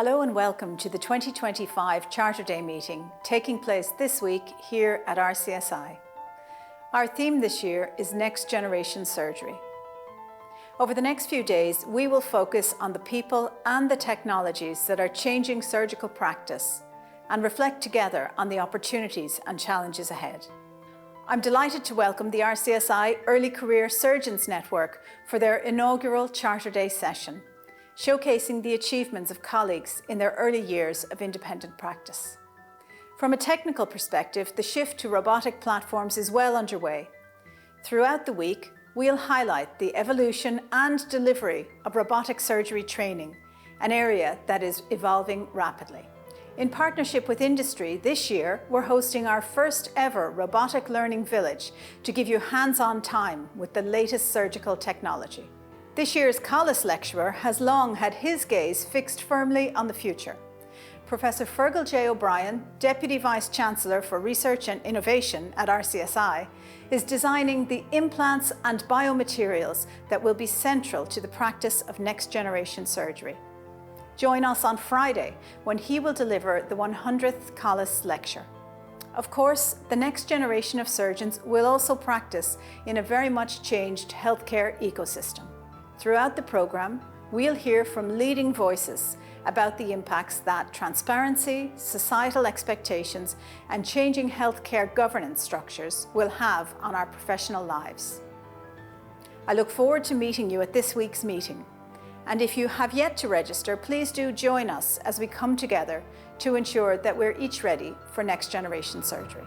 Hello and welcome to the 2025 Charter Day meeting taking place this week here at RCSI. Our theme this year is Next Generation Surgery. Over the next few days, we will focus on the people and the technologies that are changing surgical practice and reflect together on the opportunities and challenges ahead. I'm delighted to welcome the RCSI Early Career Surgeons Network for their inaugural Charter Day session, showcasing the achievements of colleagues in their early years of independent practice. From a technical perspective, the shift to robotic platforms is well underway. Throughout the week, we'll highlight the evolution and delivery of robotic surgery training, an area that is evolving rapidly. In partnership with industry, this year we're hosting our first ever Robotic Learning Village to give you hands-on time with the latest surgical technology. This year's Colles Lecturer has long had his gaze fixed firmly on the future. Professor Fergal O'Brien, Deputy Vice Chancellor for Research and Innovation at RCSI, is designing the implants and biomaterials that will be central to the practice of next-generation surgery. Join us on Friday when he will deliver the 100th Colles Lecture. Of course, the next generation of surgeons will also practice in a very much changed healthcare ecosystem. Throughout the programme, we'll hear from leading voices about the impacts that transparency, societal expectations, and changing healthcare governance structures will have on our professional lives. I look forward to meeting you at this week's meeting. And if you have yet to register, please do join us as we come together to ensure that we're each ready for next generation surgery.